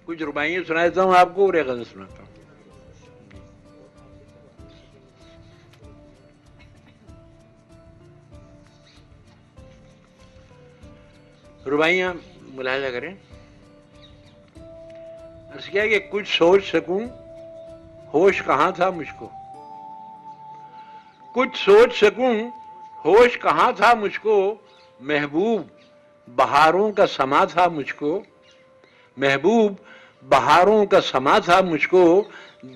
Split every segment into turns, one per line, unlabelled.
کچھ رباعیاں سناتا ہوں آپ کو اور ایک غزل سناتا ہوں. رباعیاں ملاحظہ کریں. عرض کیا کہ کچھ سوچ سکوں ہوش کہاں تھا مجھ کو، کچھ سوچ سکوں ہوش کہاں تھا مجھ کو، محبوب بہاروں کا سما تھا مجھ کو، محبوب بہاروں کا سما تھا مجھ کو،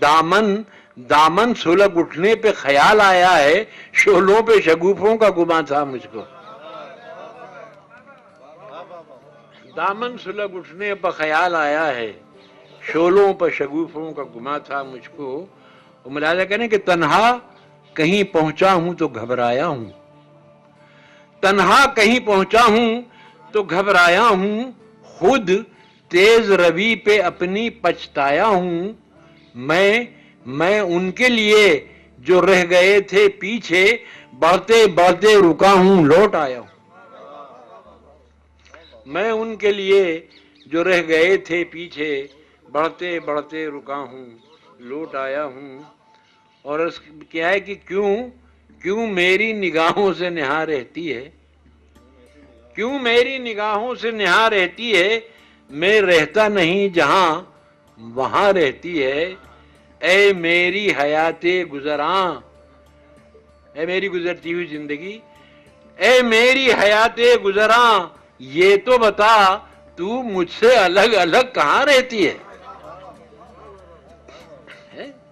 دامن سلگ اٹھنے پہ خیال آیا ہے، شعلوں پہ شگوفوں کا گما تھا مجھ کو. دامن سلگ اٹھنے پہ خیال آیا ہے، شعلوں پہ شگوفوں کا گما تھا مجھ کو. وہ ملاحظہ کریں کہ تنہا کہیں پہنچا ہوں تو گھبرایا ہوں، تنہا کہیں پہنچا ہوں تو گھبرایا ہوں، خود تیز روی پہ اپنی پچھتایا ہوں، میں ان کے لیے جو رہ گئے تھے پیچھے، بڑھتے بڑھتے رکا ہوں لوٹ آیا ہوں. میں ان کے لیے جو رہ گئے تھے پیچھے، بڑھتے بڑھتے رکا ہوں لوٹ آیا ہوں. اور کیا ہے کہ کیوں میری نگاہوں سے نہا رہتی ہے، کیوں میری نگاہوں سے نہا رہتی ہے، میں رہتا نہیں جہاں وہاں رہتی ہے. اے میری حیات گزراں، اے میری گزرتی ہوئی زندگی، اے میری حیات گزراں، یہ تو بتا تو مجھ سے الگ الگ کہاں رہتی ہے.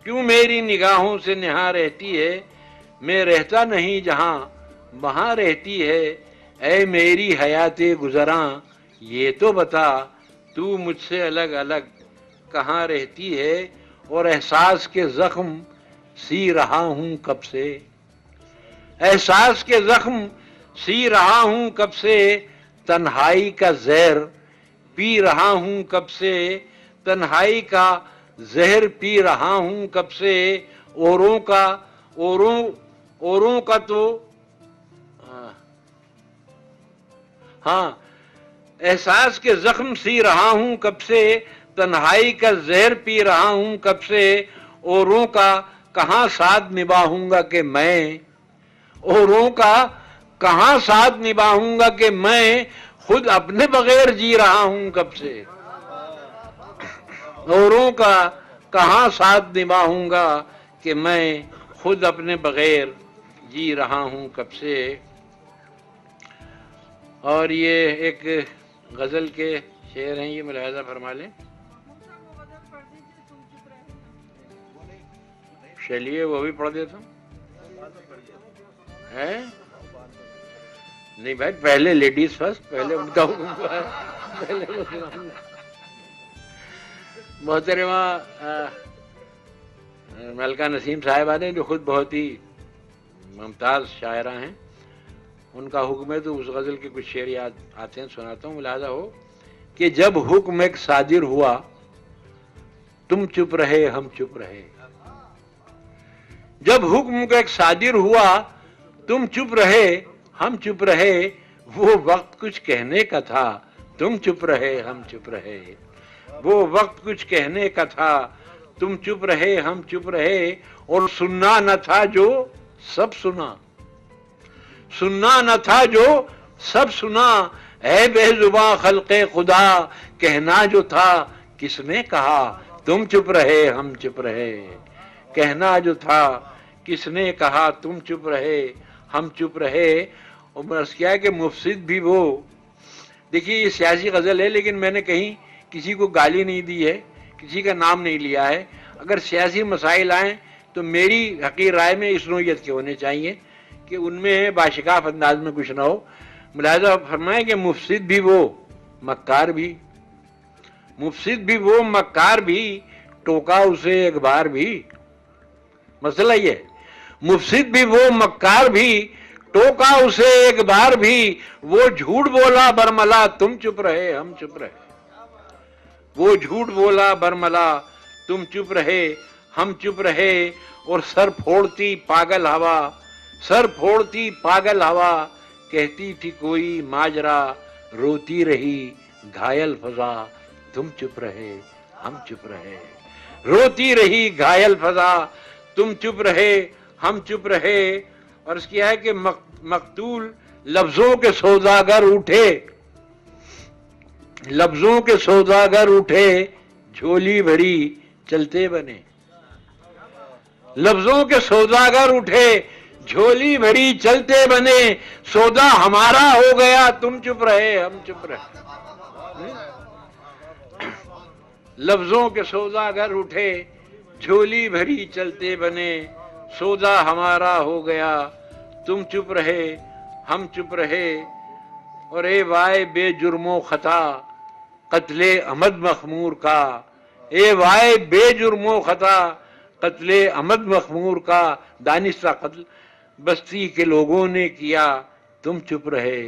کیوں میری نگاہوں سے نہا رہتی ہے، میں رہتا نہیں جہاں وہاں رہتی ہے. اے میری حیات گزراں، یہ تو بتا تو مجھ سے الگ الگ کہاں رہتی ہے. اور احساس کے زخم سی رہا ہوں کب سے، احساس کے زخم سی رہا ہوں کب سے، تنہائی کا زہر پی رہا ہوں کب سے، تنہائی کا زہر پی رہا ہوں کب سے. اوروں کا تو ہاں، احساس کے زخم سی رہا ہوں کب سے، تنہائی کا زہر پی رہا ہوں کب سے. اوروں کا کہاں ساتھ نبھاؤں گا کہ میں، اوروں کا کہاں ساتھ نبھاؤں گا کہ میں خود اپنے بغیر جی رہا ہوں کب سے. اوروں کا کہاں ساتھ نبھاؤں گا کہ میں خود اپنے بغیر جی رہا ہوں کب سے. اور یہ ایک غزل کے شعر ہیں، یہ ملاحظہ فرما لیں. چلیے وہ بھی پڑھ دیتا ہوں. نہیں بھائی، پہلے لیڈیز فرسٹ، پہلے ان کا حکم ہے، پہلے وہ سناؤں گا. محترمہ ملکہ نسیم صاحبہ نے، جو خود بہت ہی ممتاز شاعرہ ہیں، ان کا حکم ہے تو اس غزل کے کچھ شعر یاد آتے ہیں، سناتا ہوں. ملاحظہ ہو کہ جب حکم ایک صادر ہوا، تم چپ رہے ہم چپ رہے. جب حکم کا ایک صادر ہوا، تم چپ رہے ہم چپ رہے. وہ وقت کچھ کہنے کا تھا، تم چپ رہے ہم چپ رہے. وہ وقت کچھ کہنے کا تھا، تم چپ رہے ہم چپ رہے. اور سننا نہ تھا جو سب سنا، سننا نہ تھا جو سب سنا. اے بے زباں خلق خدا، کہنا جو تھا کس نے کہا، تم چپ رہے ہم چپ رہے. کہنا جو تھا کس نے کہا، تم چپ رہے ہم چپ رہے. اور بس کیا ہے کہ مفسد بھی وہ، دیکھیے یہ سیاسی غزل ہے لیکن میں نے کہیں کسی کو گالی نہیں دی ہے، کسی کا نام نہیں لیا ہے. اگر سیاسی مسائل آئیں تو میری حقیر رائے میں اس نوعیت کے ہونے چاہیے کہ ان میں باشکاف انداز میں کچھ نہ ہو. ملاحظہ فرمائیں کہ مفسد بھی وہ مکار بھی، مفسد بھی وہ مکار بھی، ٹوکا اسے ایک بار بھی. مسئلہ یہ ہے، مفسد بھی وہ مکار بھی، ٹوکا اسے ایک بار بھی. وہ جھوٹ بولا برملا، تم چپ رہے ہم چپ رہے. وہ جھوٹ بولا برملا، تم چپ رہے ہم چپ رہے. اور سر پھوڑتی پاگل ہوا، سر پھوڑتی پاگل ہوا، کہتی تھی کوئی ماجرا، روتی رہی گھائل فضا، تم چپ رہے ہم چپ رہے. روتی رہی گھائل فضا تم چپ رہے ہم چپ رہے. اور اس کی ہے کہ مقتول لفظوں کے سوداگر اٹھے, لفظوں کے سوداگر اٹھے, جھولی بھری چلتے بنے. لفظوں کے سوداگر اٹھے, جھولی بھری چلتے بنے. سودا ہمارا ہو گیا تم چپ رہے ہم چپ رہے. لفظوں کے سوداگر اٹھے, جھولی بھری چلتے بنے. سودا ہمارا ہو گیا تم چپ رہے ہم چپ رہے. اور اے وائے بے جرم و خطا قتل احمد مخمور کا, اے وائے بے جرم و خطا قتل احمد مخمور کا. دانستہ قتل بستی کے لوگوں نے کیا تم چپ رہے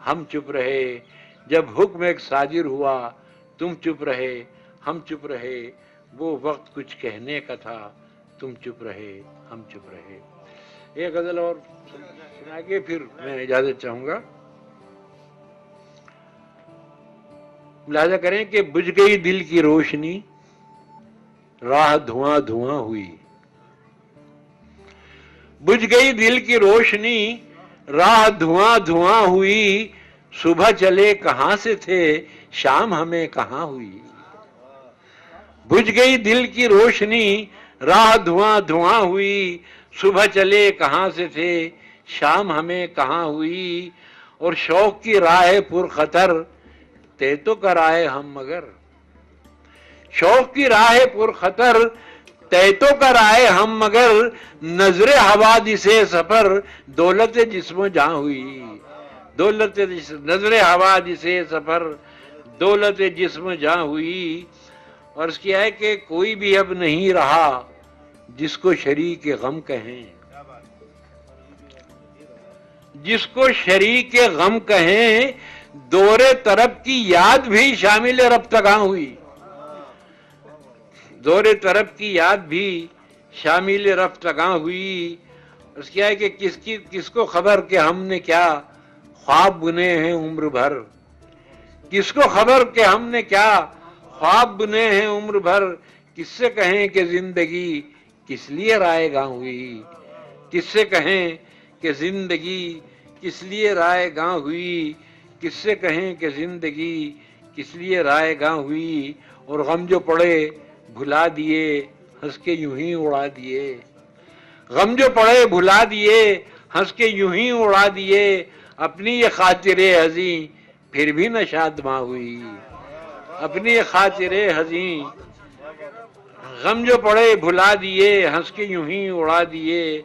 ہم چپ رہے. جب حکم ایک صادر ہوا تم چپ رہے ہم چپ رہے. وہ وقت کچھ کہنے کا تھا تم چپ رہے ہم چپ رہے. ایک غزل اور سنا کے پھر میں اجازت چاہوں گا. ملاحظہ کریں کہ بجھ گئی دل کی روشنی راہ دھواں دھواں ہوئی. بجھ گئی دل کی روشنی راہ دھواں دھواں ہوئی. صبح چلے کہاں سے تھے شام ہمیں کہاں ہوئی. بجھ گئی دل کی روشنی راہ دھواں دھواں ہوئی. صبح چلے کہاں سے تھے شام ہمیں کہاں ہوئی. اور شوق کی راہ پر خطر طے تو کرائے ہم مگر. شوق کی راہ پر خطر طے تو کرائے ہم مگر. نظر حوادث سفر دولت جسم جاں ہوئی. دولت نظر حوادث سفر دولت جسم جاں ہوئی. اور اس کی ہے کہ کوئی بھی اب نہیں رہا جس کو شریک غم کہیں. جس کو شریک غم کہیں دور طرب کی یاد بھی شامل رفتگاں ہوئی. دور طرب کی یاد بھی شامل رفتگاں ہوئی. اس کی ہے کہ کس کو خبر کہ ہم نے کیا خواب بنے ہیں عمر بھر. کس کو خبر کہ ہم نے کیا خواب بنے ہیں عمر بھر. کس سے کہیں کہ زندگی کس لیے رائے گاں ہوئی. کس سے کہیں کہ زندگی کس لیے رائے گاں ہوئی. کس سے کہیں کہ زندگی کس لیے رائے گاں ہوئی. اور غم جو پڑے بھلا دیے ہنس کے یوں ہی اڑا دیے. غم جو پڑے بھلا دیے ہنس کے یوں ہی اڑا دیے. اپنی یہ خاطر حزیں پھر بھی نہ شادماں ہوئی. اپنی یہ خاطر حزیں غم جو پڑے بھلا دیے ہنس کے یوں ہی اڑا دیے.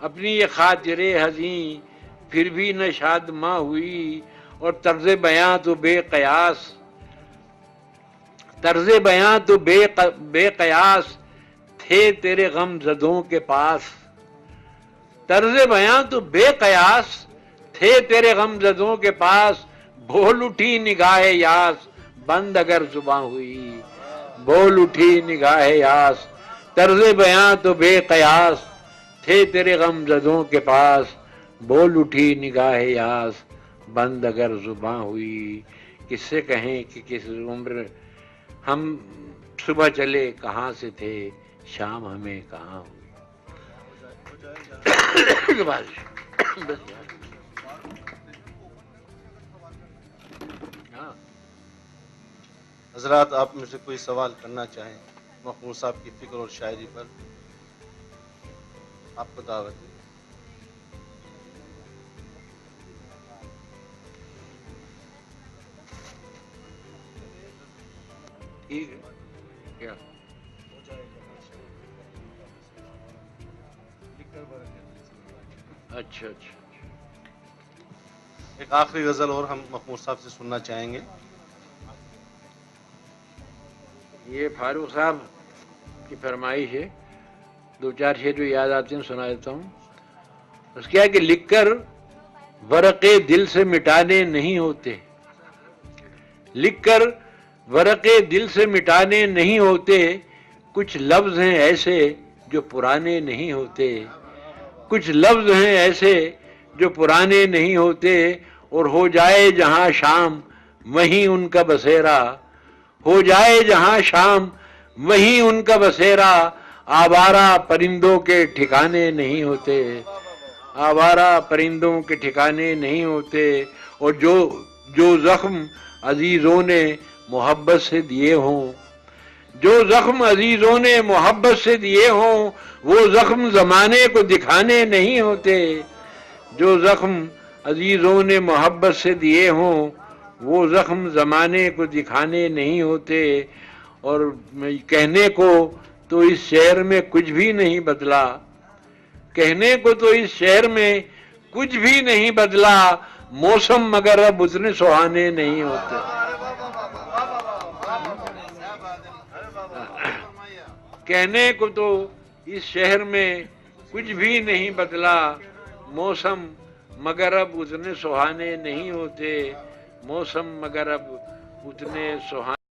اپنی یہ خاطر حزیں پھر بھی نہ شادماں ہوئی. اور طرز بیاں تو بے قیاس طرز بیاں تو بے قیاس تھے تیرے غم زدوں کے پاس. طرز بیاں تو بے قیاس تھے تیرے غم زدوں کے پاس. بھول اٹھی نگاہ یاس بند اگر زباں ہوئی. بول اٹھی نگاہ یاس. طرز بیاں تو بے قیاس تھے تیرے غم زدوں کے پاس. بول اٹھی نگاہ یاس بند اگر زباں ہوئی. کس سے کہیں کہ کس عمر ہم صبح چلے کہاں سے تھے شام ہمیں کہاں ہوئی.
حضرات آپ میں سے کوئی سوال کرنا چاہیں مخمور صاحب کی فکر اور شاعری پر آپ کو دعوت ہے.
کیا اچھا اچھا.
ایک آخری غزل اور ہم مخمور صاحب سے سننا چاہیں گے.
یہ فاروق صاحب کی فرمائش ہے. دو چار شعر جو یاد آتے ہیں سنا دیتا ہوں. اس کیا ہے کہ لکھ کر ورقے دل سے مٹانے نہیں ہوتے. لکھ کر ورقے دل سے مٹانے نہیں ہوتے. کچھ لفظ ہیں ایسے جو پرانے نہیں ہوتے. کچھ لفظ ہیں ایسے جو پرانے نہیں ہوتے. اور ہو جائے جہاں شام وہیں ان کا بسیرا. ہو جائے جہاں شام وہیں ان کا بسیرا، آوارہ پرندوں کے ٹھکانے نہیں ہوتے، آوارہ پرندوں کے ٹھکانے نہیں ہوتے، اور جو زخم عزیزوں نے محبت سے دیے ہوں، جو زخم عزیزوں نے محبت سے دیے ہوں، وہ زخم زمانے کو دکھانے نہیں ہوتے، جو زخم عزیزوں نے محبت سے دیے ہوں، وہ زخم زمانے کو دکھانے نہیں ہوتے۔ اور کہنے کو تو اس شعر میں کچھ بھی نہیں بدلا، کہنے کو تو اس شعر میں کچھ بھی نہیں بدلا، موسم مگر اب اتنے سہانے نہیں ہوتے۔ کہنے کو تو اس شہر میں کچھ بھی نہیں بدلا، موسم مگر اب اتنے سہانے نہیں ہوتے، موسم مگر اب اتنے سہانے